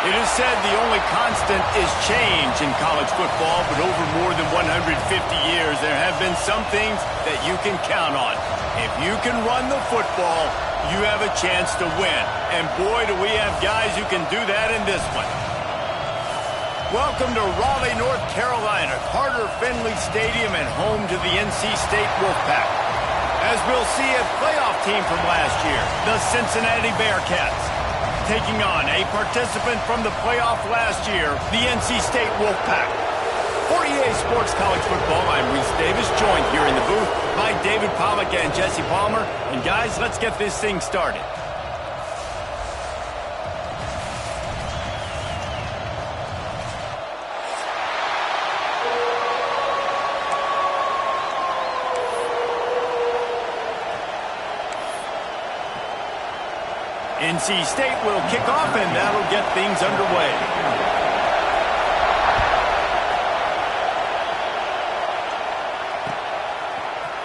It is said the only constant is change in college football, but over more than 150 years, there have been some things that you can count on. If you can run the football, you have a chance to win. And boy, do we have guys who can do that in this one. Welcome to Raleigh, North Carolina, Carter Finley Stadium, and home to the NC State Wolfpack. As we'll see a playoff team from last year, the Cincinnati Bearcats, taking on a participant from the playoff last year, the NC State Wolfpack. For EA Sports College Football, I'm Reese Davis, joined here in the booth by David Pollack and Jesse Palmer. And guys, let's get this thing started. NC State will kick off, and that'll get things underway.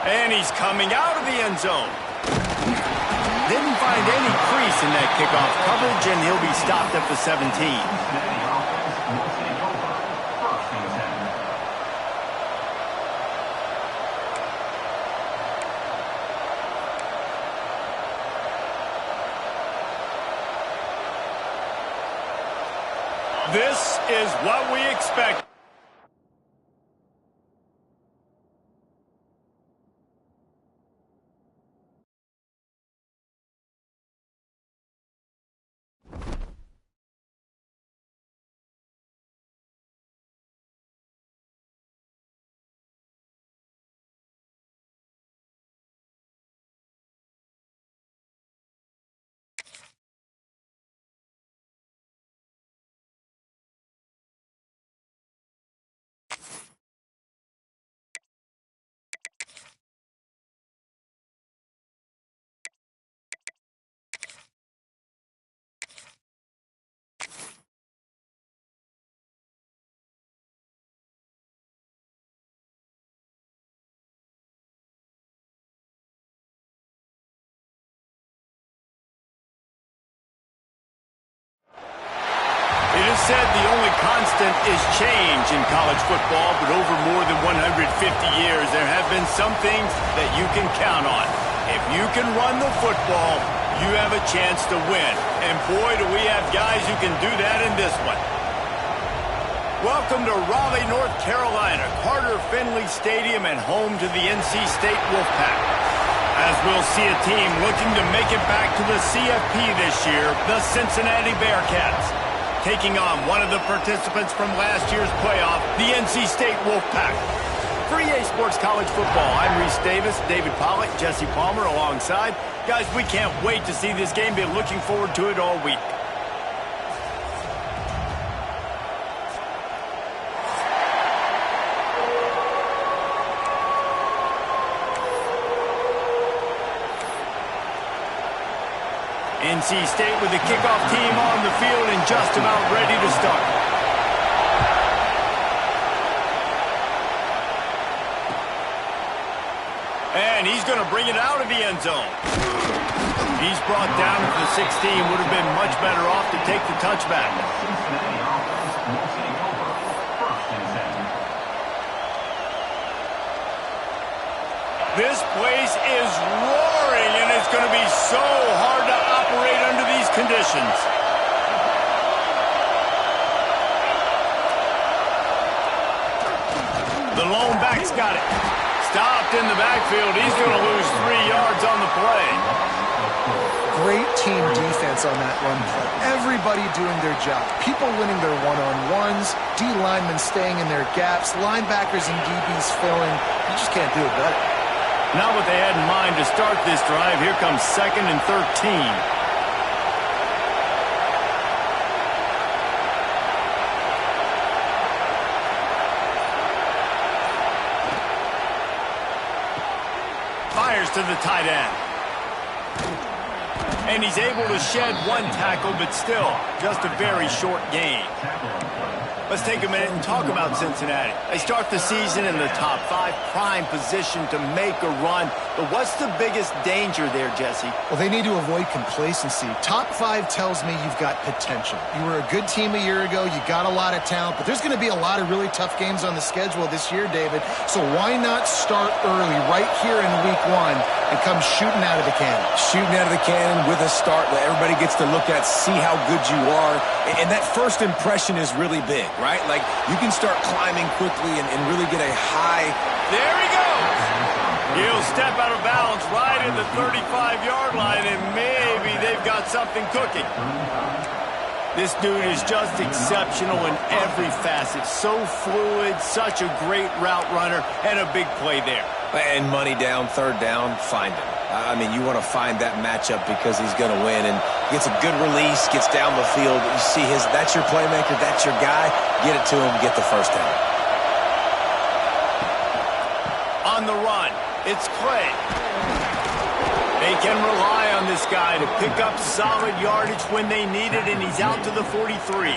And he's coming out of the end zone. Didn't find any crease in that kickoff coverage, and he'll be stopped at the 17. This is what we expect. It is said the only constant is change in college football, but over more than 150 years, there have been some things that you can count on. If you can run the football, you have a chance to win. And boy, do we have guys who can do that in this one. Welcome to Raleigh, North Carolina, Carter Finley Stadium, and home to the NC State Wolfpack. As we'll see a team looking to make it back to the CFP this year, the Cincinnati Bearcats, taking on one of the participants from last year's playoff, the NC State Wolfpack. For EA Sports College Football, I'm Reese Davis, David Pollack, Jesse Palmer alongside. Guys, we can't wait to see this game. Been looking forward to it all week. NC State with the kickoff team on the field and just about ready to start. And he's going to bring it out of the end zone. He's brought down to the 16. Would have been much better off to take the touchback. This place is roaring, and it's going to be so hard to operate under these conditions. The lone back's got it. Stopped in the backfield. He's going to lose 3 yards on the play. Great team defense on that run play. Everybody doing their job. People winning their one-on-ones, D linemen staying in their gaps, linebackers and DBs filling. You just can't do it better. Not what they had in mind to start this drive. Here comes 2nd and 13. Fires to the tight end. And he's able to shed one tackle, but still, just a very short gain. Let's take a minute and talk about Cincinnati. They start the season in the top 5, prime position to make a run. But what's the biggest danger there, Jesse? Well, they need to avoid complacency. Top 5 tells me you've got potential. You were a good team a year ago. You got a lot of talent. But there's going to be a lot of really tough games on the schedule this year, David. So why not start early right here in week 1 and come shooting out of the cannon? Shooting out of the cannon with a start that everybody gets to look at, see how good you are. And that first impression is really big, right? Like, you can start climbing quickly and really get a high. There he goes. He'll step out of bounds right at the 35-yard line, and maybe they've got something cooking. This dude is just exceptional in every facet. So fluid, such a great route runner, and a big play there. And money down, third down, find him. I mean, you want to find that matchup because he's going to win. And gets a good release, gets down the field. You see that's your playmaker, that's your guy. Get it to him, get the first down. On the run, it's Clay. They can rely on this guy to pick up solid yardage when they need it, and he's out to the 43.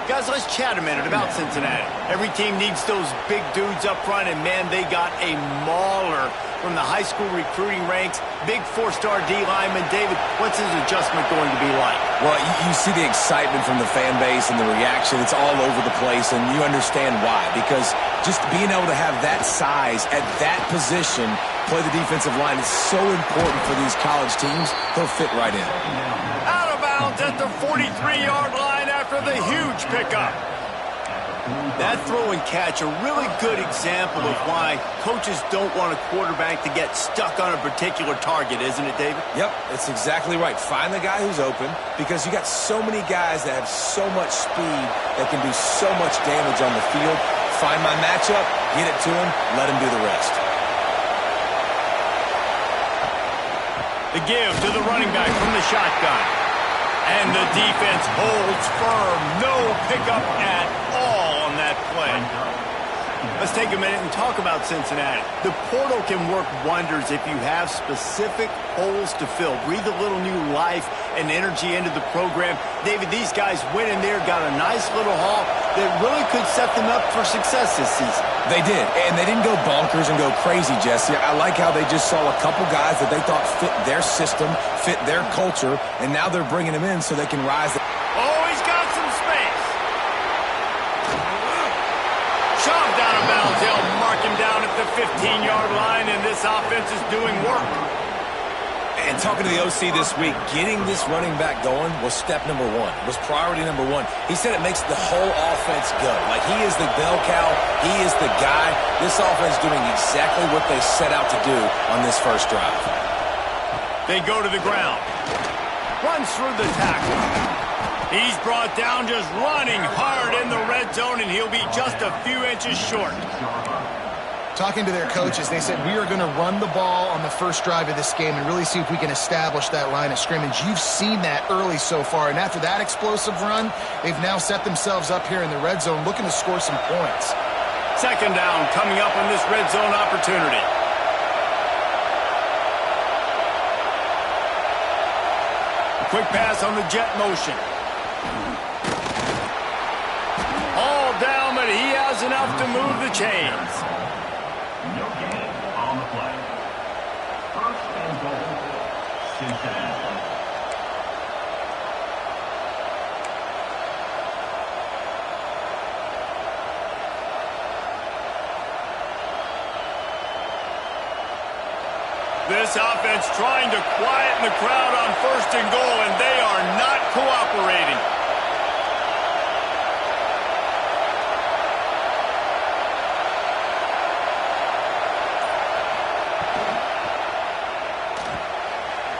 Guys, let's chat a minute about Cincinnati. Every team needs those big dudes up front, and, man, they got a mauler from the high school recruiting ranks. Big 4-star D lineman. David, what's his adjustment going to be like? Well, you see the excitement from the fan base and the reaction. It's all over the place, and you understand why. Because just being able to have that size at that position, play the defensive line, is so important for these college teams. He'll fit right in. Out of bounds at the 43-yard line after the huge pickup. That throw and catch, a really good example of why coaches don't want a quarterback to get stuck on a particular target, isn't it, David? Yep, that's exactly right. Find the guy who's open, because you got so many guys that have so much speed that can do so much damage on the field. Find my matchup, get it to him, let him do the rest. The give to the running back from the shotgun. And the defense holds firm. No pickup at all on that play. Let's take a minute and talk about Cincinnati. The portal can work wonders if you have specific holes to fill. Breathe a little new life and energy into the program. David, these guys went in there, got a nice little haul that really could set them up for success this season. They did, and they didn't go bonkers and go crazy, Jesse. I like how they just saw a couple guys that they thought fit their system, fit their culture, and now they're bringing them in so they can rise. Oh, he's got some space. Shoved out of bounds. They'll mark him down at the 15-yard line, and this offense is doing work. And talking to the OC this week, getting this running back going was step number 1, was priority number 1. He said it makes the whole offense go. Like, he is the bell cow. He is the guy. This offense doing exactly what they set out to do on this first drive. They go to the ground. Runs through the tackle. He's brought down just running hard in the red zone, and he'll be just a few inches short. Talking to their coaches, they said, we are going to run the ball on the first drive of this game and really see if we can establish that line of scrimmage. You've seen that early so far, and after that explosive run, they've now set themselves up here in the red zone looking to score some points. Second down coming up on this red zone opportunity. A quick pass on the jet motion. All down, but he has enough to move the chains. No gain on the play. First and goal, Cincinnati. This offense trying to quieten the crowd on first and goal, and they are not cooperating.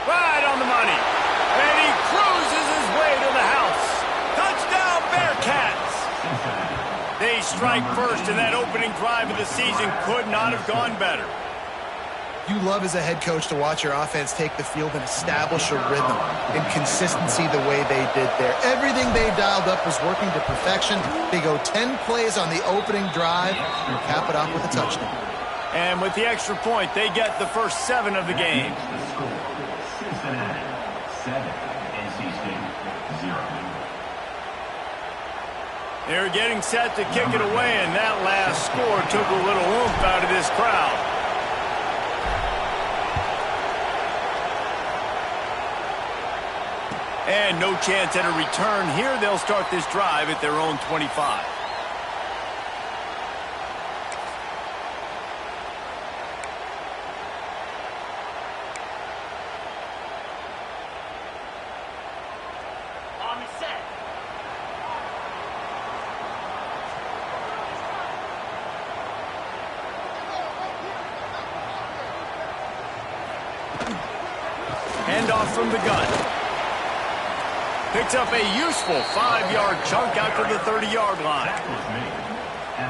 Right on the money. And he cruises his way to the house. Touchdown, Bearcats! They strike first, and that opening drive of the season could not have gone better. You love as a head coach to watch your offense take the field and establish a rhythm and consistency the way they did there. Everything they dialed up was working to perfection. They go 10 plays on the opening drive and cap it off with a touchdown. And with the extra point, they get the first 7 of the game. Cincinnati. They're getting set to kick it away, and that last score took a little oomph out of this crowd. And no chance at a return here. They'll start this drive at their own 25. Handoff from the gun. Picks up a useful 5-yard chunk out to the 30-yard line.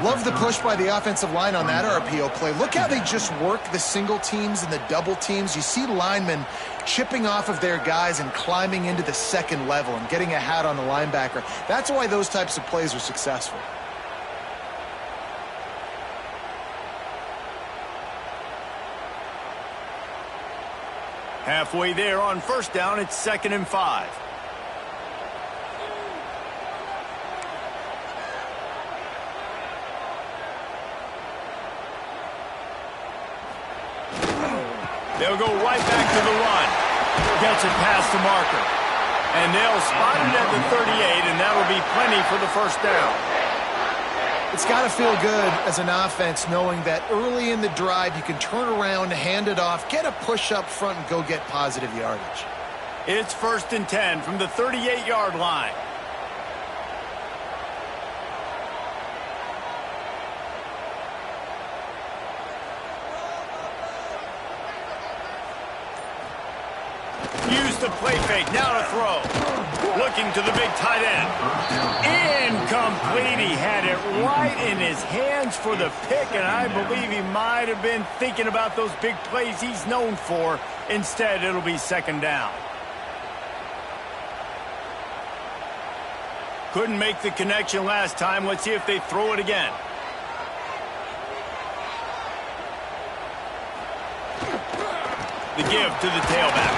Love the push by the offensive line on that RPO play. Look how they just work the single teams and the double teams. You see linemen chipping off of their guys and climbing into the second level and getting a hat on the linebacker. That's why those types of plays are successful. Halfway there on first down, it's 2nd and 5. They'll go right back to the run. Gets it past the marker. And they'll spot it at the 38, and that'll be plenty for the first down. It's got to feel good as an offense knowing that early in the drive you can turn around, hand it off, get a push up front, and go get positive yardage. It's 1st and 10 from the 38-yard line. Use the play fake, now to throw. Looking to the big tight end. Incomplete. He had it right in his hands for the pick, and I believe he might have been thinking about those big plays he's known for. Instead, it'll be 2nd down. Couldn't make the connection last time. Let's see if they throw it again. The give to the tailback.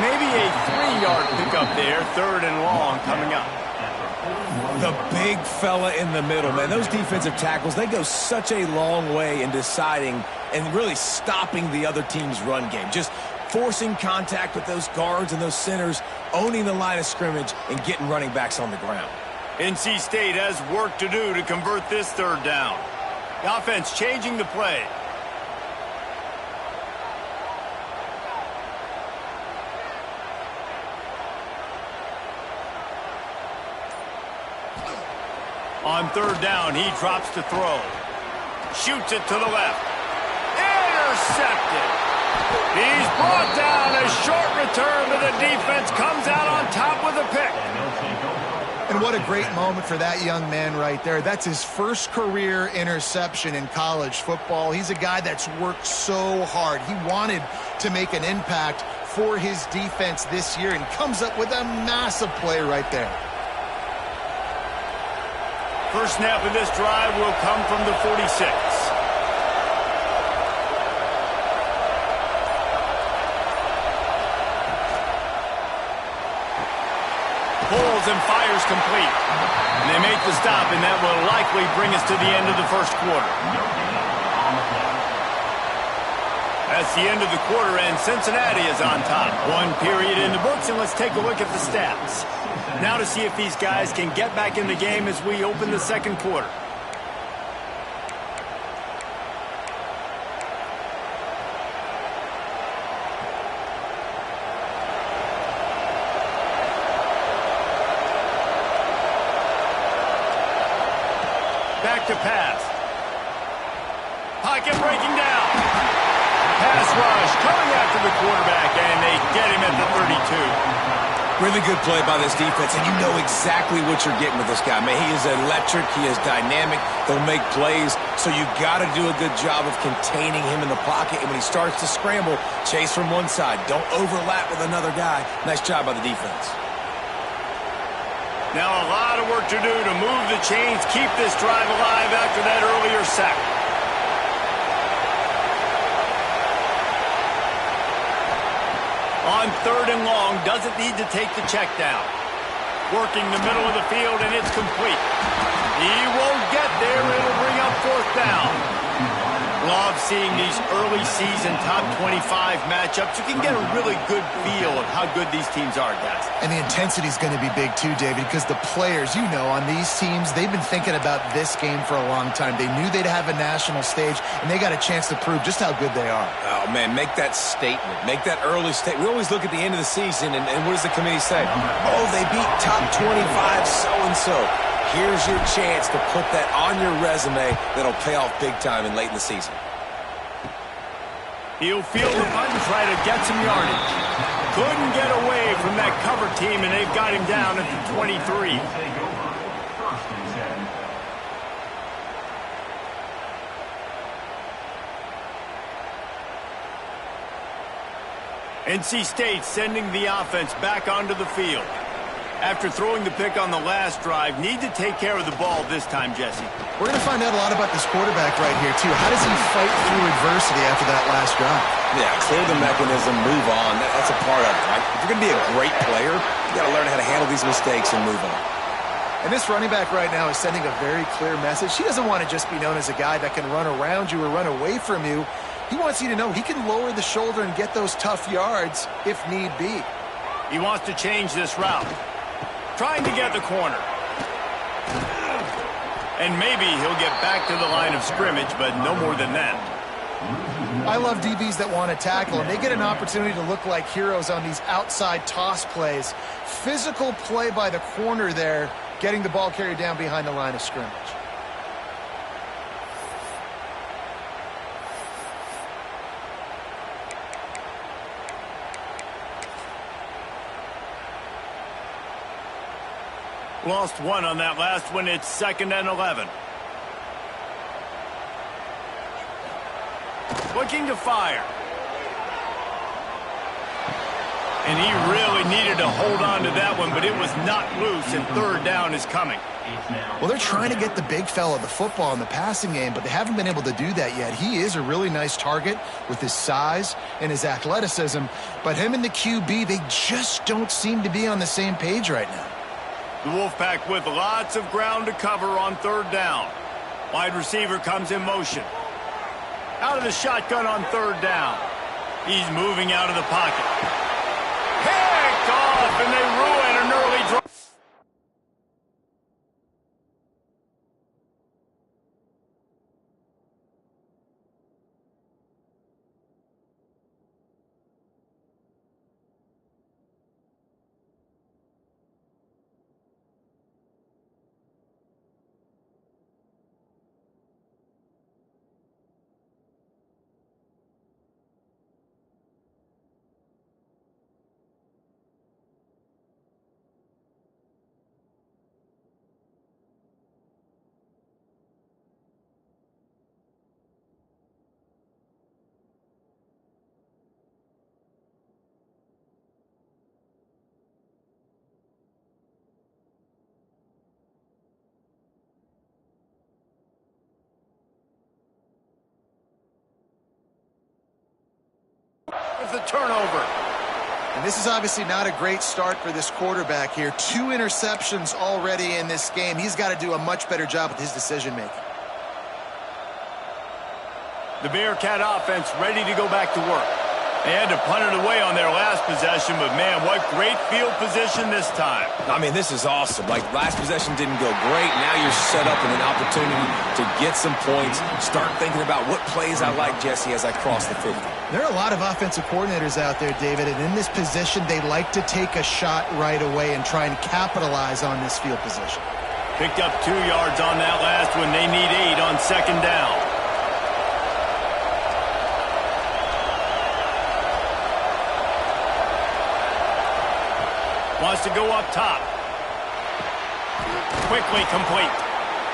Maybe a 3-yard pickup there. 3rd and long coming up. The big fella in the middle, man. Those defensive tackles, they go such a long way in deciding and really stopping the other team's run game. Just forcing contact with those guards and those centers, owning the line of scrimmage, and getting running backs on the ground. NC State has work to do to convert this 3rd down. The offense changing the play. On 3rd down, he drops to throw. Shoots it to the left. Intercepted. He's brought down. A short return, but the defense comes out on top with a pick. And what a great moment for that young man right there. That's his first career interception in college football. He's a guy that's worked so hard. He wanted to make an impact for his defense this year, and he comes up with a massive play right there. First snap of this drive will come from the 46. Pulls and fires complete. And they make the stop, and that will likely bring us to the end of the first quarter. That's the end of the quarter, and Cincinnati is on top. 1 period in the books, and let's take a look at the stats. Now to see if these guys can get back in the game as we open the 2nd quarter. Back to pass. Pocket breaking down. Pass rush coming after the quarterback, and they get him at the 32. Really good play by this defense, and you know exactly what you're getting with this guy. Man, he is electric. He is dynamic. He'll make plays, so you got to do a good job of containing him in the pocket. And when he starts to scramble, chase from one side. Don't overlap with another guy. Nice job by the defense. Now a lot of work to do to move the chains, keep this drive alive after that earlier sack. On 3rd and long, doesn't need to take the check down. Working the middle of the field, and it's complete. He won't get there. It'll bring up fourth down. Love seeing these early season top 25 matchups. You can get a really good feel of how good these teams are, guys. And the intensity is going to be big too, David, because the players, you know, on these teams, they've been thinking about this game for a long time. They knew they'd have a national stage, and they got a chance to prove just how good they are. Oh, man, make that statement. Make that early statement. We always look at the end of the season, and what does the committee say? Oh, they beat top 25 so-and-so. Here's your chance to put that on your resume that'll pay off big time and late in the season. He'll feel the button, try to get some yardage. Couldn't get away from that cover team, and they've got him down at the 23. NC State sending the offense back onto the field. After throwing the pick on the last drive, need to take care of the ball this time, Jesse. We're going to find out a lot about this quarterback right here, too. How does he fight through adversity after that last drive? Yeah, clear the mechanism, move on. That's a part of it, right? If you're going to be a great player, you got to learn how to handle these mistakes and move on. And this running back right now is sending a very clear message. He doesn't want to just be known as a guy that can run around you or run away from you. He wants you to know he can lower the shoulder and get those tough yards if need be. He wants to change this route. Trying to get the corner. And maybe he'll get back to the line of scrimmage, but no more than that. I love DBs that want to tackle, and they get an opportunity to look like heroes on these outside toss plays. Physical play by the corner there, getting the ball carried down behind the line of scrimmage. Lost one on that last one. It's 2nd and 11. Looking to fire. And he really needed to hold on to that one, but it was not loose, and 3rd down is coming. Well, they're trying to get the big fella the football in the passing game, but they haven't been able to do that yet. He is a really nice target with his size and his athleticism, but him and the QB, they just don't seem to be on the same page right now. The Wolfpack with lots of ground to cover on 3rd down. Wide receiver comes in motion. Out of the shotgun on 3rd down. He's moving out of the pocket. Picked off, and they ruin an early drive. The turnover. And this is obviously not a great start for this quarterback here. 2 interceptions already in this game. He's got to do a much better job with his decision-making. The Bearcat offense ready to go back to work. They had to punt it away on their last possession, but man, what great field position this time. I mean, this is awesome. Like, last possession didn't go great. Now you're set up with an opportunity to get some points. Start thinking about what plays I like, Jesse, as I cross the 50. There are a lot of offensive coordinators out there, David, and in this position, they like to take a shot right away and try and capitalize on this field position. Picked up 2 yards on that last one. They need 8 on 2nd down. Wants to go up top. Quickly complete.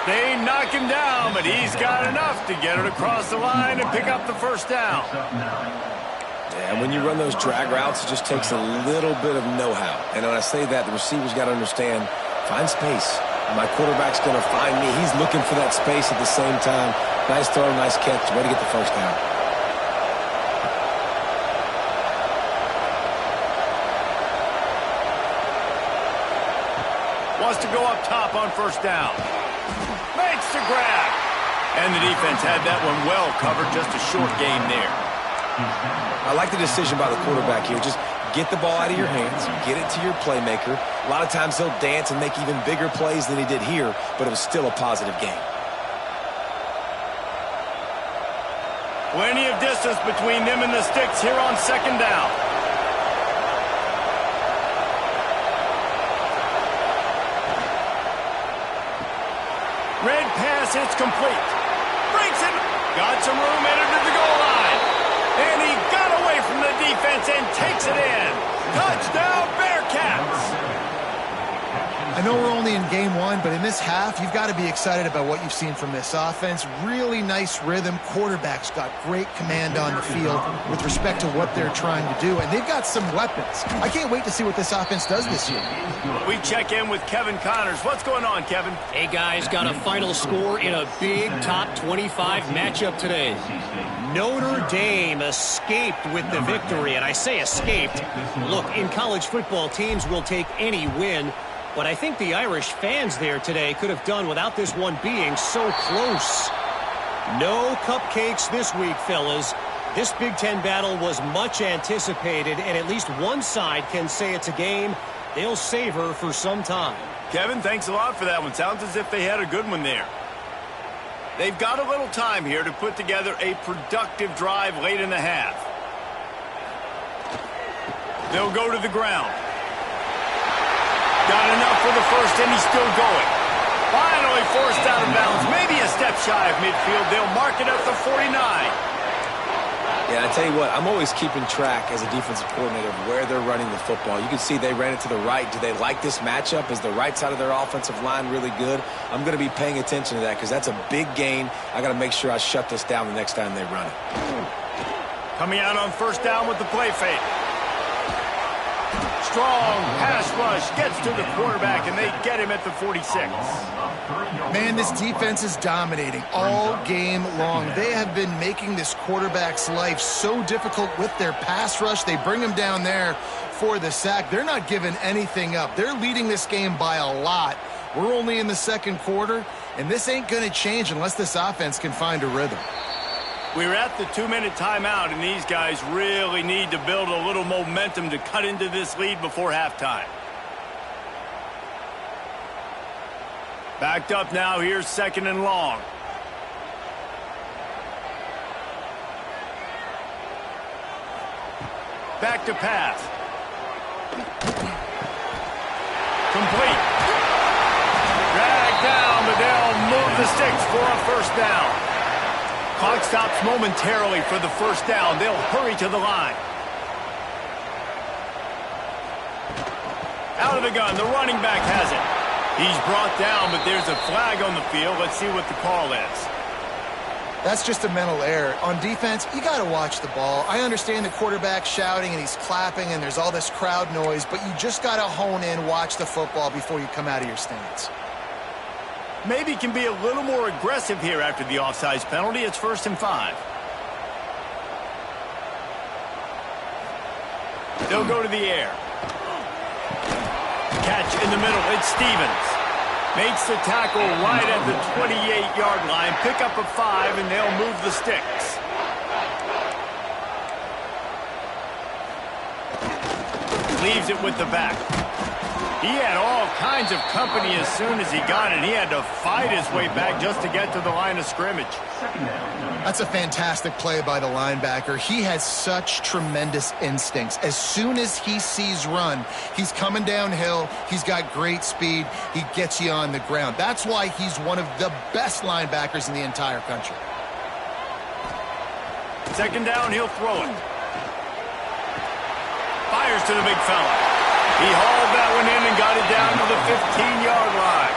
They knock him down, but he's got enough to get it across the line and pick up the 1st down. Yeah, and when you run those drag routes, it just takes a little bit of know-how. And when I say that, the receiver's got to understand, find space. My quarterback's going to find me. He's looking for that space at the same time. Nice throw, nice catch. Way to get the 1st down. Wants to go up top on first down. Makes the grab. And the defense had that one well covered. Just a short gain there. I like the decision by the quarterback here. Just get the ball out of your hands, get it to your playmaker. A lot of times he'll dance and make even bigger plays than he did here, but it was still a positive game. Plenty of distance between them and the sticks here on second down. Red pass, it's complete. Breaks it. Got some room, entered to the goal line. And he got away from the defense and takes it in. Touchdown, Bearcats. I know we're only in game one, but in this half, you've got to be excited about what you've seen from this offense. Really nice rhythm. Quarterback's got great command on the field with respect to what they're trying to do, and they've got some weapons. I can't wait to see what this offense does this year. We check in with Kevin Connors. What's going on, Kevin? Hey, guys, got a final score in a big top 25 matchup today. Notre Dame escaped with the victory, and I say escaped. Look, in college football, teams will take any win. But I think the Irish fans there today could have done without this one being so close. No cupcakes this week, fellas. This Big Ten battle was much anticipated, and at least one side can say it's a game they'll savor for some time. Kevin, thanks a lot for that one. Sounds as if they had a good one there. They've got a little time here to put together a productive drive late in the half. They'll go to the ground. Got enough for the first, and he's still going. Finally forced out of bounds. Maybe a step shy of midfield. They'll mark it up to 49. Yeah, I tell you what, I'm always keeping track as a defensive coordinator of where they're running the football. You can see they ran it to the right. Do they like this matchup? Is the right side of their offensive line really good? I'm going to be paying attention to that because that's a big gain. I got to make sure I shut this down the next time they run it. Coming out on first down with the play fake. Strong pass rush gets to the quarterback, and they get him at the 46. Man, this defense is dominating all game long. They have been making this quarterback's life so difficult with their pass rush. They bring him down there for the sack. They're not giving anything up. They're leading this game by a lot. We're only in the second quarter, and this ain't going to change unless this offense can find a rhythm. We're at the 2-minute timeout, and these guys really need to build a little momentum to cut into this lead before halftime. Backed up now. Here's second and long. Back to pass. Complete. Dragged down, but they'll move the sticks for a first down. Clock stops momentarily for the first down. They'll hurry to the line. Out of the gun, the running back has it. He's brought down, but there's a flag on the field. Let's see what the call is. That's just a mental error. On defense, you got to watch the ball. I understand the quarterback shouting and he's clapping and there's all this crowd noise, but you just got to hone in, watch the football before you come out of your stance. Maybe can be a little more aggressive here after the offsides penalty. It's 1st and 5. They'll go to the air. Catch in the middle. It's Stevens. Makes the tackle right at the 28-yard line. Pick up a 5, and they'll move the sticks. Leaves it with the back. He had all kinds of company as soon as he got it. He had to fight his way back just to get to the line of scrimmage. That's a fantastic play by the linebacker. He has such tremendous instincts. As soon as he sees run, he's coming downhill. He's got great speed. He gets you on the ground. That's why he's one of the best linebackers in the entire country. Second down, he'll throw it. Fires to the big fella. He hauled that one in and got it down to the 15-yard line.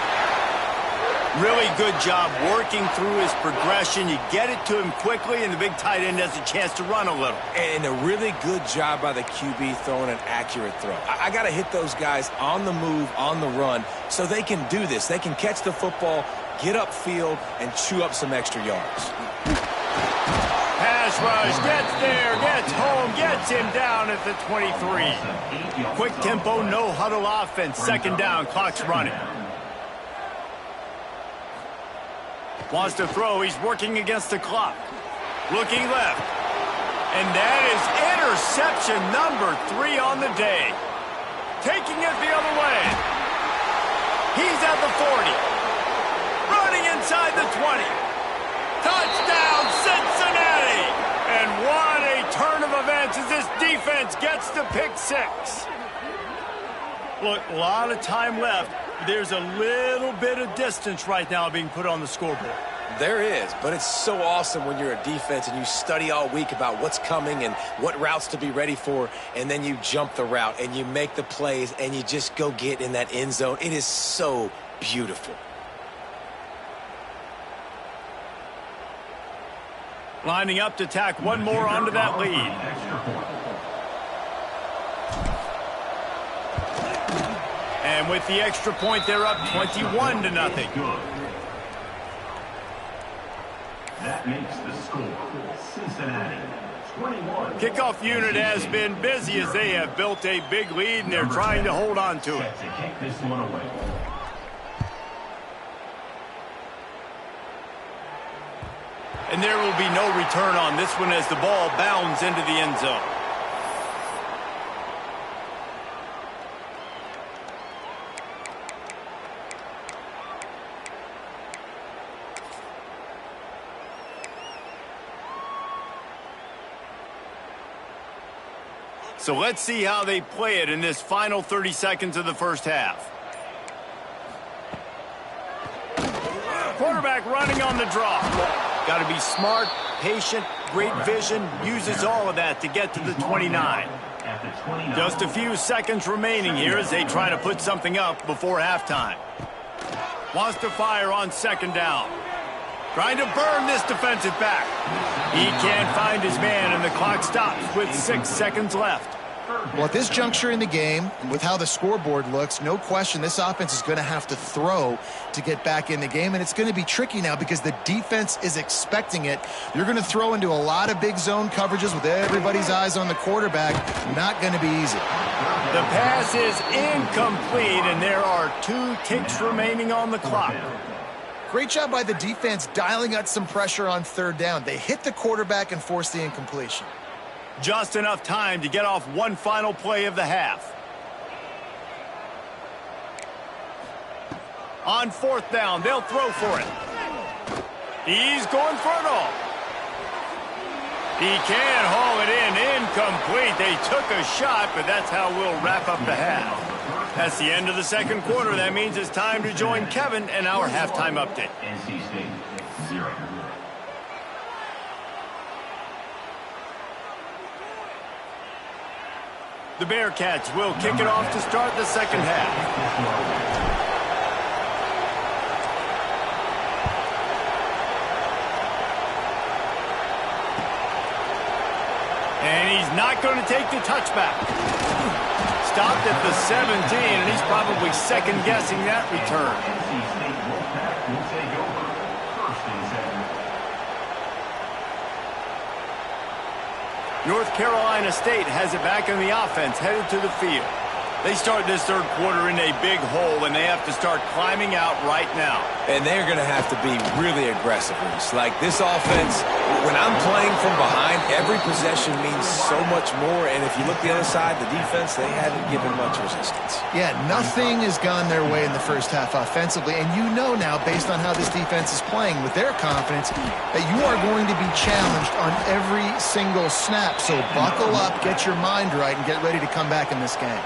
Really good job working through his progression. You get it to him quickly, and the big tight end has a chance to run a little. And a really good job by the QB throwing an accurate throw. I got to hit those guys on the move, on the run, so they can do this. They can catch the football, get upfield, and chew up some extra yards. Pass pass rush, gets there, gets home, gets him down at the 23. Quick tempo, no huddle offense. Second down, clock's running. Wants to throw, he's working against the clock. Looking left. And that is interception number 3 on the day. Taking it the other way. He's at the 40. Running inside the 20. Touchdown, Cincinnati! And what a turn of events as this defense gets to pick 6. Look, a lot of time left. There's a little bit of distance right now being put on the scoreboard. There is, but it's so awesome when you're a defense and you study all week about what's coming and what routes to be ready for, and then you jump the route and you make the plays and you just go get in that end zone. It is so beautiful. Lining up to tack one more onto that lead. And with the extra point, they're up 21-0. That makes the score Cincinnati 21. Kickoff unit has been busy as they have built a big lead, and they're trying to hold on to it. To kick this one away. And there will be no return on this one as the ball bounds into the end zone. So let's see how they play it in this final 30 seconds of the first half. Quarterback running on the draw. Got to be smart, patient, great vision, uses all of that to get to the 29. Just a few seconds remaining here as they try to put something up before halftime. Wants to fire on second down. Trying to burn this defensive back. He can't find his man, and the clock stops with 6 seconds left. Well, at this juncture in the game, and with how the scoreboard looks, no question this offense is going to have to throw to get back in the game, and it's going to be tricky now because the defense is expecting it. You're going to throw into a lot of big zone coverages with everybody's eyes on the quarterback. Not going to be easy. The pass is incomplete, and there are 2 ticks remaining on the clock. Great job by the defense dialing out some pressure on third down. They hit the quarterback and forced the incompletion. Just enough time to get off one final play of the half. On fourth down, they'll throw for it. He's going for it all. He can haul it in, incomplete. They took a shot, but that's how we'll wrap up the half. That's the end of the second quarter. That means it's time to join Kevin in our halftime update. NC State 0. The Bearcats will kick it off to start the second half. And he's not going to take the touchback. Stopped at the 17, and he's probably second-guessing that return. NC State Wolfpack will take over. First and 7. North Carolina State has it back in the offense, headed to the field. They start this third quarter in a big hole, and they have to start climbing out right now. And they're going to have to be really aggressive. Like this offense, when I'm playing from behind, every possession means so much more. And if you look the other side, the defense, they haven't given much resistance. Yeah, nothing has gone their way in the first half offensively. And you know now, based on how this defense is playing with their confidence, that you are going to be challenged on every single snap. So buckle up, get your mind right, and get ready to come back in this game.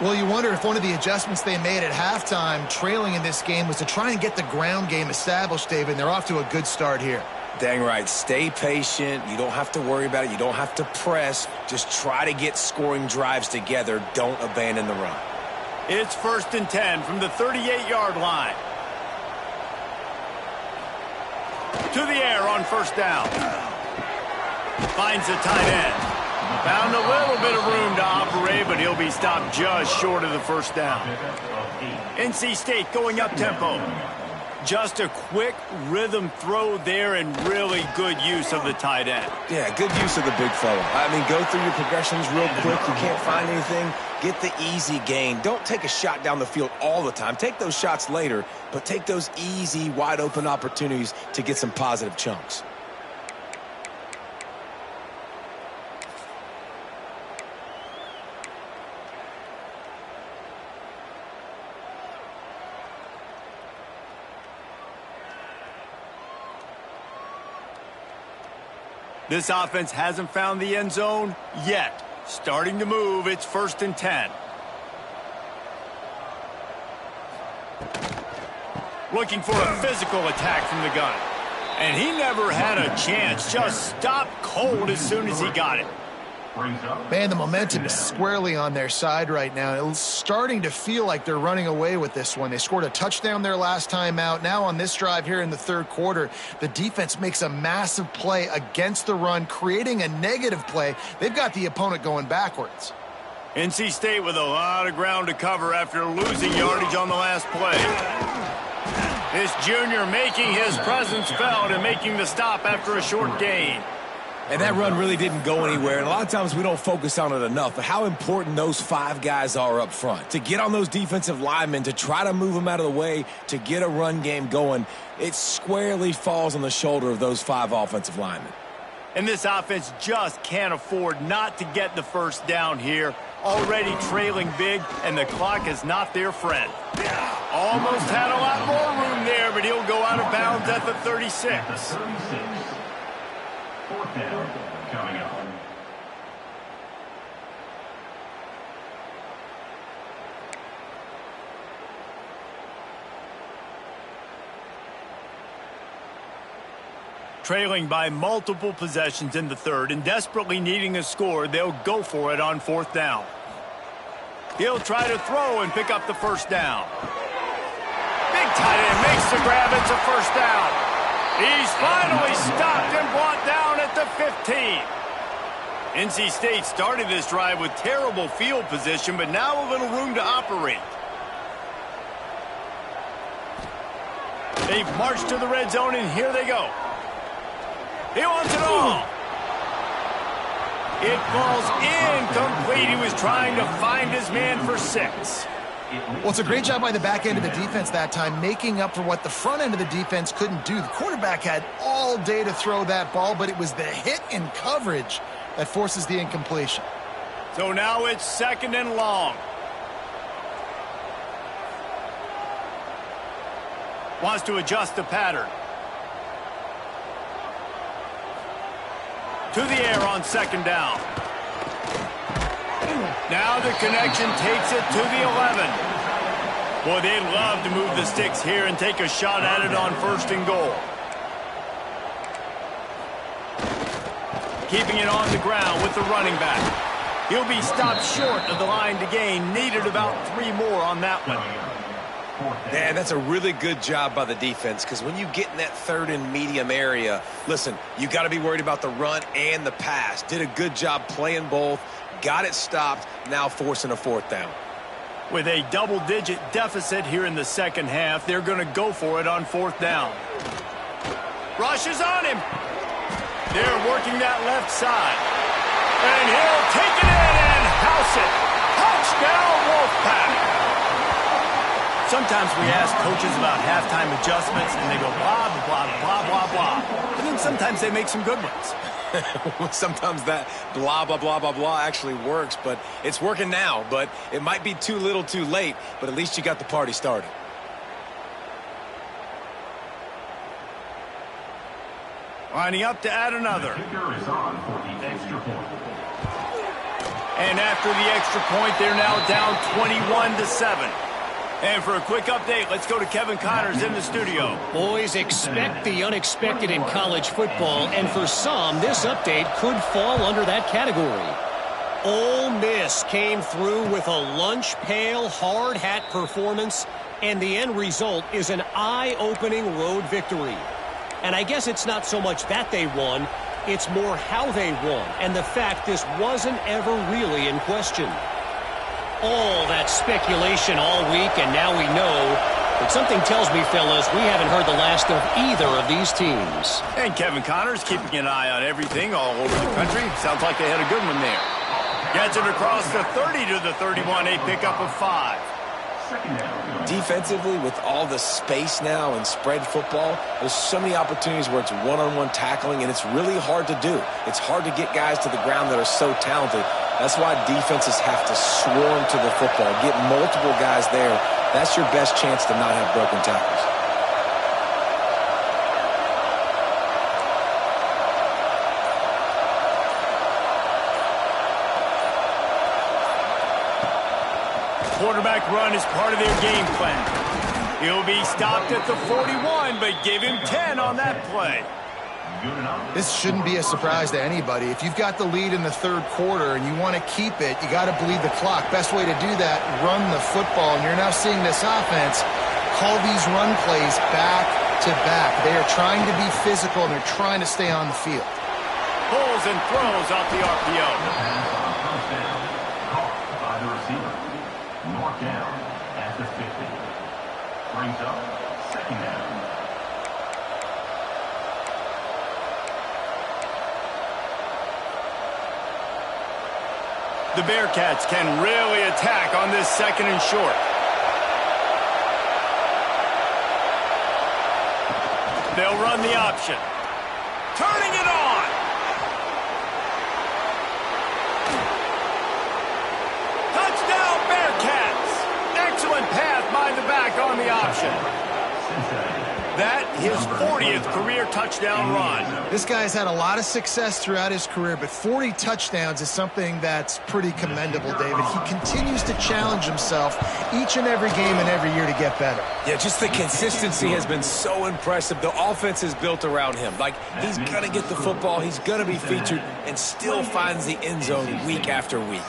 Well, you wonder if one of the adjustments they made at halftime, trailing in this game, was to try and get the ground game established, David, and they're off to a good start here. Dang right. Stay patient. You don't have to worry about it. You don't have to press. Just try to get scoring drives together. Don't abandon the run. It's 1st and 10 from the 38-yard line. To the air on first down. Finds the tight end. Found a little bit of room to operate, but he'll be stopped just short of the first down. NC State going up tempo. Just a quick rhythm throw there and really good use of the tight end. Yeah, good use of the big fella. I mean, go through your progressions real quick. You can't find anything. Get the easy gain. Don't take a shot down the field all the time. Take those shots later, but take those easy, wide-open opportunities to get some positive chunks. This offense hasn't found the end zone yet. Starting to move, it's 1st and 10. Looking for a physical attack from the gun. And he never had a chance. Just stopped cold as soon as he got it. Man, the momentum is squarely on their side right now. It's starting to feel like they're running away with this one. They scored a touchdown their last time out. Now on this drive here in the 3rd quarter, the defense makes a massive play against the run, creating a negative play. They've got the opponent going backwards. NC State with a lot of ground to cover after losing yardage on the last play. This junior making his presence felt and making the stop after a short gain. And that run really didn't go anywhere, and a lot of times we don't focus on it enough, but how important those 5 guys are up front. To get on those defensive linemen, to try to move them out of the way, to get a run game going, it squarely falls on the shoulder of those 5 offensive linemen. And this offense just can't afford not to get the first down here. Already trailing big, and the clock is not their friend. Almost had a lot more room there, but he'll go out of bounds at the 36. 4th down coming up. Trailing by multiple possessions in the 3rd and desperately needing a score, they'll go for it on 4th down. He'll try to throw and pick up the first down. Big tight end makes the grab. It's a first down. He's finally stopped and brought down at the 15. NC State started this drive with terrible field position, but now a little room to operate. They've marched to the red zone, and here they go. He wants it all. It falls incomplete. He was trying to find his man for 6. Well, it's a great job by the back end of the defense that time, making up for what the front end of the defense couldn't do. The quarterback had all day to throw that ball, but it was the hit in coverage that forces the incompletion. So now it's 2nd and long. Wants to adjust the pattern. To the air on 2nd down. Now the connection takes it to the 11. Boy, they'd love to move the sticks here and take a shot at it on 1st and goal. Keeping it on the ground with the running back. He'll be stopped short of the line to gain. Needed about 3 more on that one. Man, that's a really good job by the defense, because when you get in that 3rd and medium area, listen, you got to be worried about the run and the pass. Did a good job playing both. Got it stopped, now forcing a 4th down. With a double-digit deficit here in the 2nd half, they're going to go for it on 4th down. Rush is on him. They're working that left side. And he'll take it in and house it. Touchdown, Wolfpack. Sometimes we ask coaches about halftime adjustments, and they go blah, blah, blah, blah, blah. And then sometimes they make some good ones. Sometimes that blah, blah, blah, blah, blah actually works, but it's working now. But it might be too little too late, but at least you got the party started. Lining up to add another. Kicker is on for the extra point. And after the extra point, they're now down 21-7. And for a quick update, let's go to Kevin Connors in the studio. Boys, expect the unexpected in college football, and for some, this update could fall under that category. Ole Miss came through with a lunch pail, hard hat performance, and the end result is an eye-opening road victory. And I guess it's not so much that they won, it's more how they won, and the fact this wasn't ever really in question. All that speculation all week, and now we know But something tells me, fellas, we haven't heard the last of either of these teams. And Kevin Connors keeping an eye on everything all over the country. Sounds like they had a good one there. Gets it across the 30 to the 31, a pickup of 5. Defensively, with all the space now and spread football, there's so many opportunities where it's one-on-one tackling, and it's really hard to do. It's hard to get guys to the ground that are so talented. That's why defenses have to swarm to the football, get multiple guys there. That's your best chance to not have broken tackles. Quarterback run is part of their game plan. He'll be stopped at the 41, but give him 10 on that play. This shouldn't be a surprise to anybody. If you've got the lead in the third quarter and you want to keep it, you got to bleed the clock. Best way to do that, run the football. And you're now seeing this offense call these run plays back to back. They are trying to be physical, and they're trying to stay on the field. Pulls and throws off the RPO. Caught by the receiver. Marked down at the 50. Brings up second down. The Bearcats can really attack on this second and short. They'll run the option. Turning it on. Touchdown, Bearcats. Excellent pass by the back on the option. That his 40th career touchdown run. This guy's had a lot of success throughout his career, but 40 touchdowns is something that's pretty commendable, David. He continues to challenge himself each and every game and every year to get better. Yeah, just the consistency has been so impressive. The offense is built around him. Like, he's going to get the football, he's going to be featured, and still finds the end zone week after week.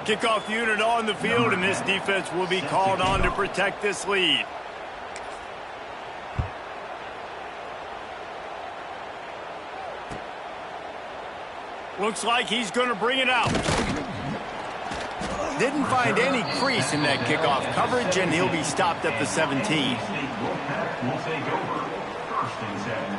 Kickoff unit on the field, and this defense will be called on to protect this lead. Looks like he's going to bring it out. Didn't find any crease in that kickoff coverage, and he'll be stopped at the 17. Will take over. First and 7.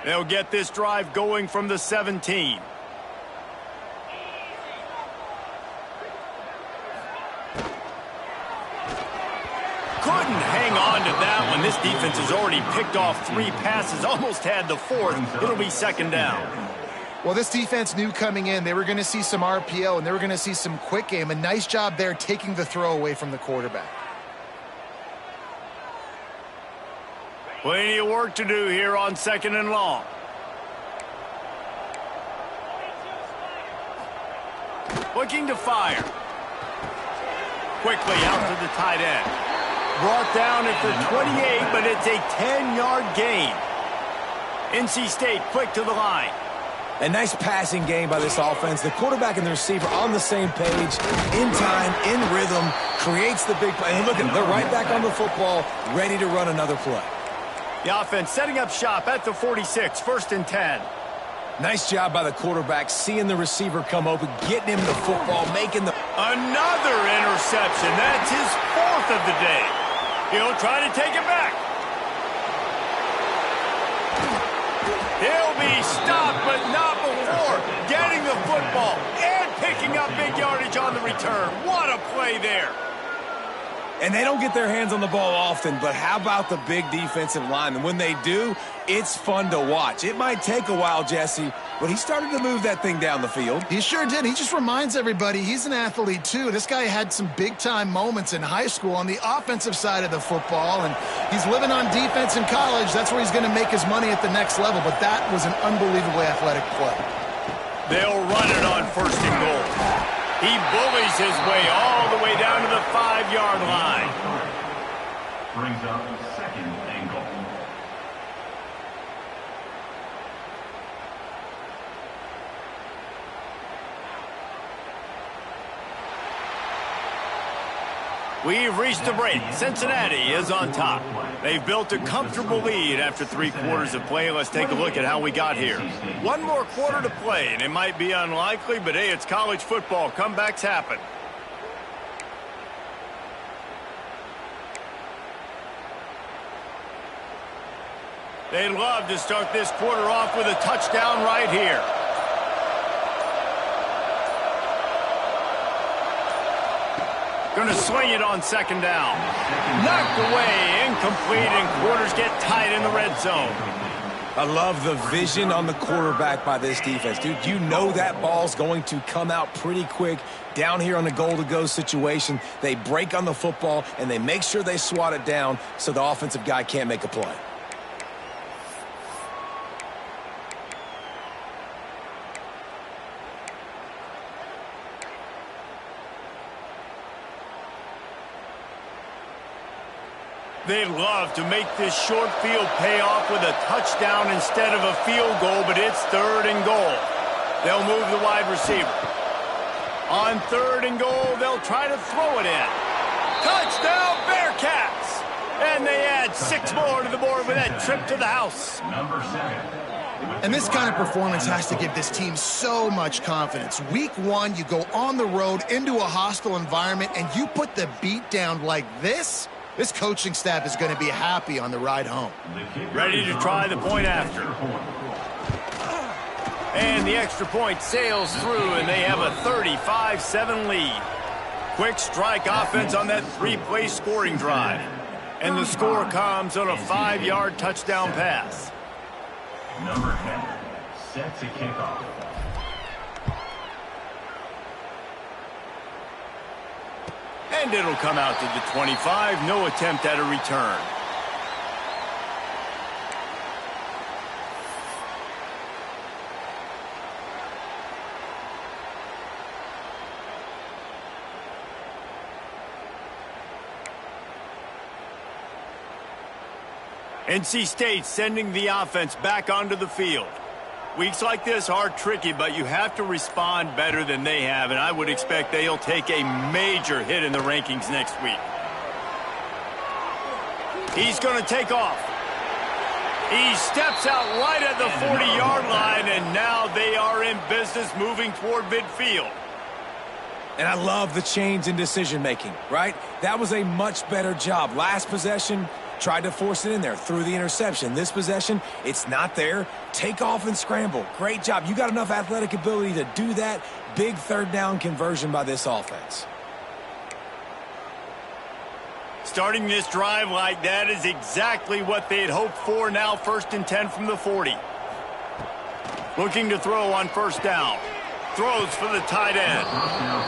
They'll get this drive going from the 17. Couldn't hang on to that one. This defense has already picked off 3 passes, almost had the 4th. It'll be second down. Well, this defense knew coming in they were going to see some RPO and they were going to see some quick game. A nice job there taking the throw away from the quarterback. Plenty of work to do here on second and long. Looking to fire. Quickly out to the tight end. Brought down at the 28, but it's a 10-yard gain. NC State quick to the line. A nice passing game by this offense. The quarterback and the receiver on the same page, in time, in rhythm, creates the big play. And look at them, they're right back on the football, ready to run another play. The offense setting up shop at the 46, first and 10. Nice job by the quarterback, seeing the receiver come open, getting him the football, making the... Another interception. That's his 4th of the day. He'll try to take it back. He'll be stopped, but not before getting the football and picking up big yardage on the return. What a play there. And they don't get their hands on the ball often, but how about the big defensive line? And when they do, it's fun to watch. It might take a while, Jesse, but he started to move that thing down the field. He sure did. He just reminds everybody he's an athlete, too. This guy had some big-time moments in high school on the offensive side of the football, and he's living on defense in college. That's where he's going to make his money at the next level, but that was an unbelievably athletic play. They'll run it on first and goal. He bullies his way all the way down to the 5-yard line. Brings up second and goal. We've reached the break. Cincinnati is on top. They've built a comfortable lead after 3 quarters of play. Let's take a look at how we got here. 1 more quarter to play, and it might be unlikely, but hey, it's college football. Comebacks happen. They'd love to start this quarter off with a touchdown right here. Going to sling it on 2nd down. Knocked away, incomplete, and quarters get tight in the red zone. I love the vision on the quarterback by this defense. Dude, you know that ball's going to come out pretty quick down here on the goal-to-go situation. They break on the football, and they make sure they swat it down so the offensive guy can't make a play. They'd love to make this short field pay off with a touchdown instead of a field goal, but it's 3rd and goal. They'll move the wide receiver. On 3rd and goal, they'll try to throw it in. Touchdown, Bearcats! And they add 6 more to the board with that trip to the house. Number 7. And this kind of performance has to give this team so much confidence. Week 1, you go on the road into a hostile environment, and you put the beat down like this. This coaching staff is going to be happy on the ride home. Ready to try the point after. And the extra point sails through, and they have a 35-7 lead. Quick strike offense on that 3-play scoring drive. And the score comes on a 5-yard touchdown pass. Number 10 set to kick off. And it'll come out to the 25. No attempt at a return. NC State sending the offense back onto the field. Weeks like this are tricky, but you have to respond better than they have, and I would expect they'll take a major hit in the rankings next week. He's going to take off. He steps out right at the 40-yard line, and now they are in business moving toward midfield. And I love the change in decision-making, right? That was a much better job. Last possession, tried to force it in there, threw the interception. This possession, it's not there. Take off and scramble. Great job. You got enough athletic ability to do that. Big 3rd down conversion by this offense. Starting this drive like that is exactly what they had hoped for. Now 1st and 10 from the 40. Looking to throw on 1st down. Throws for the tight end.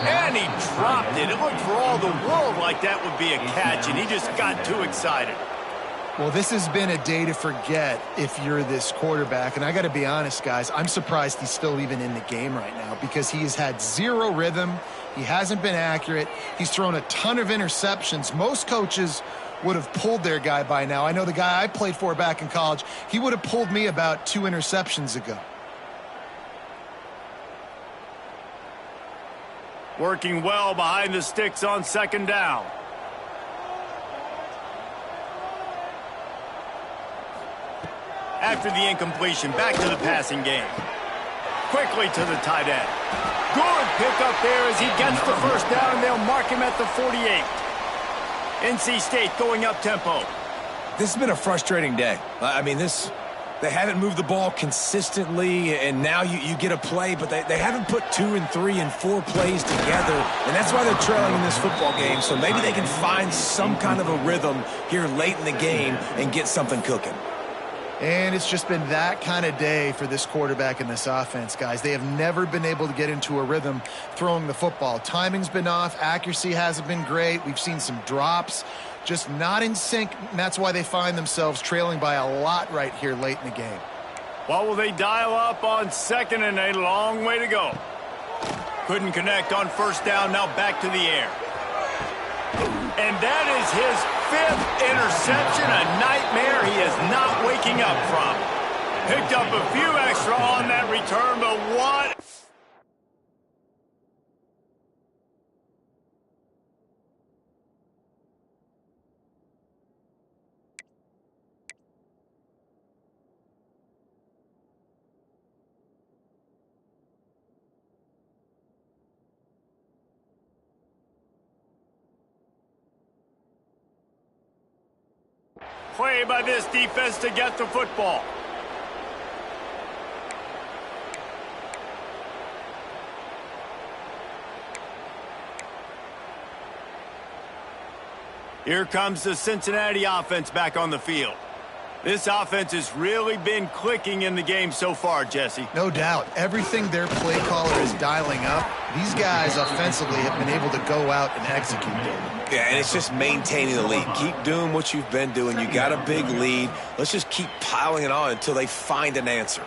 And he dropped it. It looked for all the world like that would be a catch, and he just got too excited. Well, this has been a day to forget if you're this quarterback. And I got to be honest, guys, I'm surprised he's still even in the game right now because he has had 0 rhythm. He hasn't been accurate. He's thrown a ton of interceptions. Most coaches would have pulled their guy by now. I know the guy I played for back in college, he would have pulled me about 2 interceptions ago. Working well behind the sticks on 2nd down. After the incompletion, back to the passing game. Quickly to the tight end. Good pickup there as he gets the 1st down, and they'll mark him at the 48. NC State going up tempo. This has been a frustrating day. I mean, they haven't moved the ball consistently, and now you get a play, but they haven't put 2 and 3 and 4 plays together, and that's why they're trailing in this football game. So maybe they can find some kind of a rhythm here late in the game and get something cooking. And it's just been that kind of day for this quarterback and this offense, guys. They have never been able to get into a rhythm throwing the football. Timing's been off. Accuracy hasn't been great. We've seen some drops. Just not in sync, and that's why they find themselves trailing by a lot right here late in the game. What will they dial up on 2nd and a long way to go? Couldn't connect on 1st down, now back to the air. And that is his 5th interception, a nightmare he is not waking up from. Picked up a few extra on that return, but what? play by this defense to get the football. Here comes the Cincinnati offense back on the field. This offense has really been clicking in the game so far, Jesse. No doubt. Everything their play caller is dialing up, these guys offensively have been able to go out and execute it. Yeah, and it's just maintaining the lead. Keep doing what you've been doing. You got a big lead. Let's just keep piling it on until they find an answer.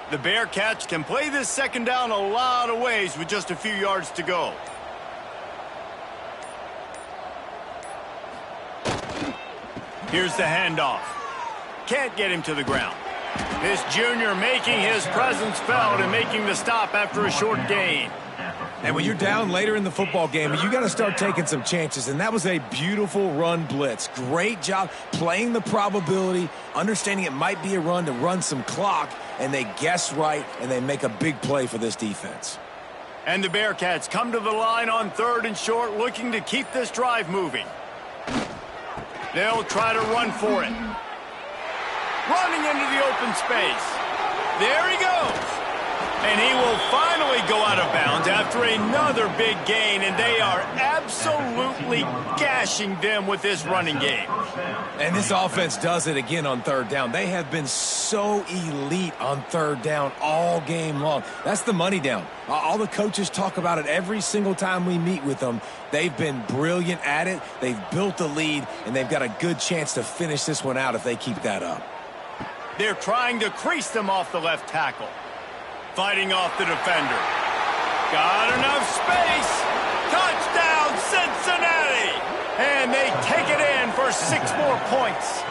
The Bearcats can play this second down a lot of ways with just a few yards to go. Here's the handoff. Can't get him to the ground. This junior making his presence felt and making the stop after a short gain. And when you're down later in the football game, you got to start taking some chances, and that was a beautiful run blitz. Great job playing the probability, understanding it might be a run to run some clock, and they guess right, and they make a big play for this defense. And the Bearcats come to the line on 3rd and short, looking to keep this drive moving. They'll try to run for it. Running into the open space. There he goes. And he will finally go out of bounds after another big gain, and they are absolutely gashing them with this running game. And this offense does it again on 3rd down. They have been so elite on 3rd down all game long. That's the money down. All the coaches talk about it every single time we meet with them. They've been brilliant at it. They've built the lead, and they've got a good chance to finish this one out if they keep that up. They're trying to crease them off the left tackle. Fighting off the defender. Got enough space. Touchdown, Cincinnati! And they take it in for 6 more points.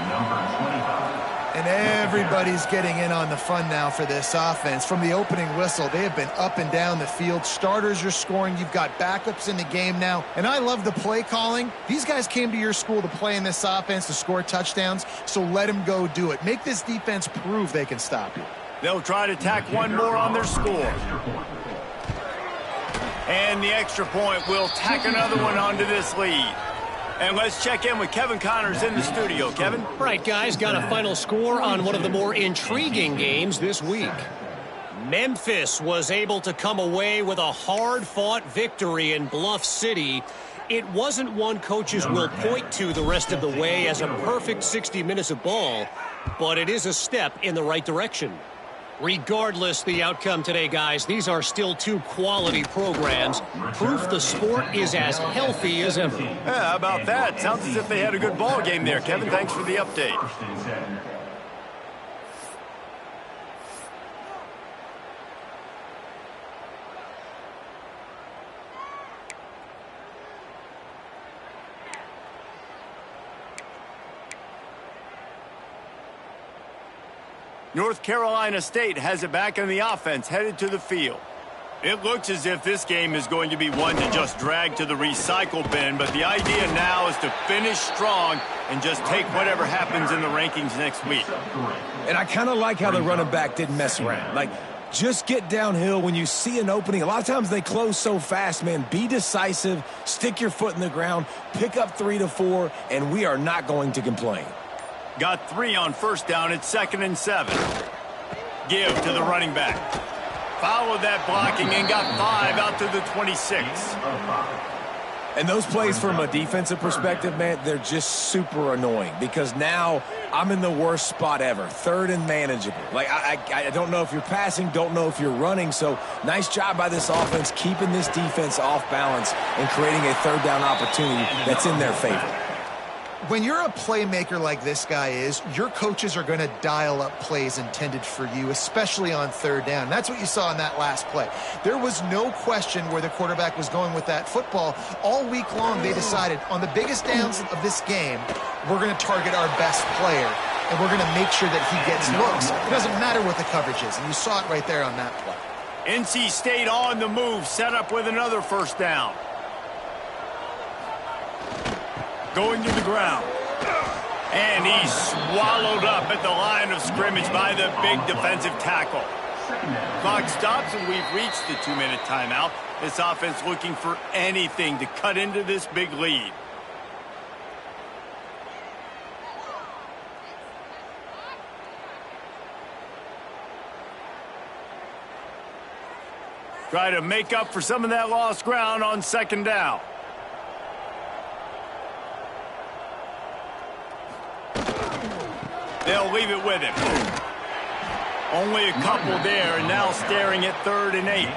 And everybody's getting in on the fun now for this offense. From the opening whistle, they have been up and down the field. Starters are scoring. You've got backups in the game now. And I love the play calling. These guys came to your school to play in this offense to score touchdowns, so let them go do it. Make this defense prove they can stop you. They'll try to tack one more on their score. And the extra point will tack another one onto this lead. And let's check in with Kevin Connors in the studio. Kevin? All right, guys, got a final score on one of the more intriguing games this week. Memphis was able to come away with a hard-fought victory in Bluff City. It wasn't one coaches will point to the rest of the way as a perfect 60 minutes of ball, but it is a step in the right direction. Regardless the outcome today, guys, these are still 2 quality programs. Proof the sport is as healthy as ever. Yeah, how about that? Sounds as if they had a good ball game there, Kevin. Thanks for the update. North Carolina State has it back in the offense, headed to the field. It looks as if this game is going to be one to just drag to the recycle bin, but the idea now is to finish strong and just take whatever happens in the rankings next week. And I kind of like how the running back didn't mess around. Like, just get downhill when you see an opening. A lot of times they close so fast, man. Be decisive, stick your foot in the ground, pick up 3 to 4, and we are not going to complain. Got 3 on 1st down. It's 2nd and 7. Give to the running back. Followed that blocking and got 5 out to the 26. And those plays from a defensive perspective, man, they're just super annoying because now I'm in the worst spot ever. 3rd and manageable. Like, I don't know if you're passing, don't know if you're running. So nice job by this offense keeping this defense off balance and creating a 3rd down opportunity that's in their favor. When you're a playmaker like this guy is, your coaches are going to dial up plays intended for you, especially on 3rd down. That's what you saw in that last play. There was no question where the quarterback was going with that football. All week long, they decided on the biggest downs of this game, we're going to target our best player, and we're going to make sure that he gets looks. It doesn't matter what the coverage is, and you saw it right there on that play. NC State on the move, set up with another 1st down. Going to the ground. And he's swallowed up at the line of scrimmage by the big defensive tackle. Second down. Clock stops, and we've reached the 2-minute timeout. This offense looking for anything to cut into this big lead. Try to make up for some of that lost ground on second down. They'll leave it with him. Only a couple there, and now staring at 3rd and 8.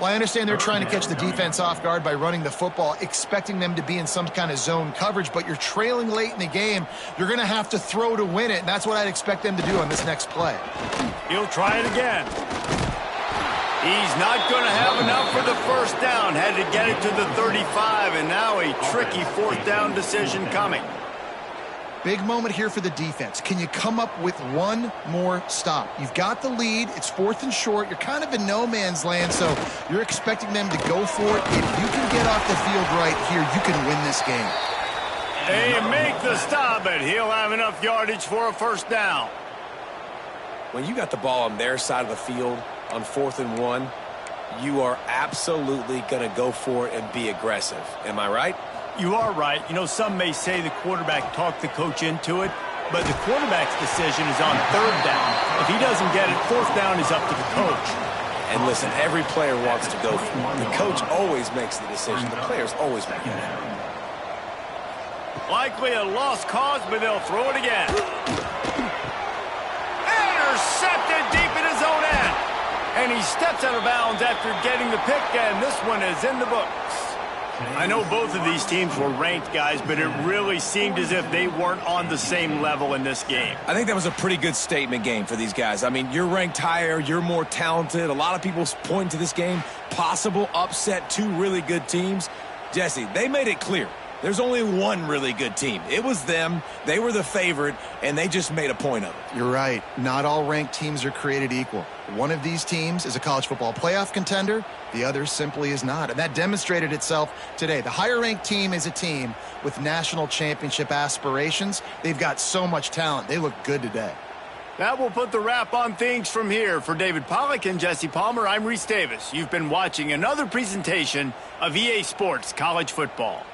Well, I understand they're trying to catch the defense off guard by running the football, expecting them to be in some kind of zone coverage, but you're trailing late in the game. You're going to have to throw to win it, and that's what I'd expect them to do on this next play. He'll try it again. He's not going to have enough for the first down. Had to get it to the 35, and now a tricky 4th down decision coming. Big moment here for the defense. Can you come up with one more stop? You've got the lead. It's 4th and short. You're kind of in no man's land, so you're expecting them to go for it. If you can get off the field right here, you can win this game. They make the stop, but he'll have enough yardage for a first down. When you got the ball on their side of the field on 4th and 1, you are absolutely going to go for it and be aggressive. Am I right? You are right. You know, some may say the quarterback talked the coach into it, but the quarterback's decision is on 3rd down. If he doesn't get it, 4th down is up to the coach. And listen, every player wants to go for it. The coach always makes the decision. The players always make it. Likely a lost cause, but they'll throw it again. Intercepted deep in his own end. And he steps out of bounds after getting the pick, and this one is in the books. I know both of these teams were ranked, guys, but it really seemed as if they weren't on the same level in this game. I think that was a pretty good statement game for these guys. I mean, you're ranked higher, you're more talented. A lot of people point to this game, possible upset, 2 really good teams. Jesse, they made it clear. There's only one really good team. It was them. They were the favorite, and they just made a point of it. You're right. Not all ranked teams are created equal. One of these teams is a college football playoff contender. The other simply is not. And that demonstrated itself today. The higher-ranked team is a team with national championship aspirations. They've got so much talent. They look good today. That will put the wrap on things from here. For David Pollack and Jesse Palmer, I'm Reese Davis. You've been watching another presentation of EA Sports College Football.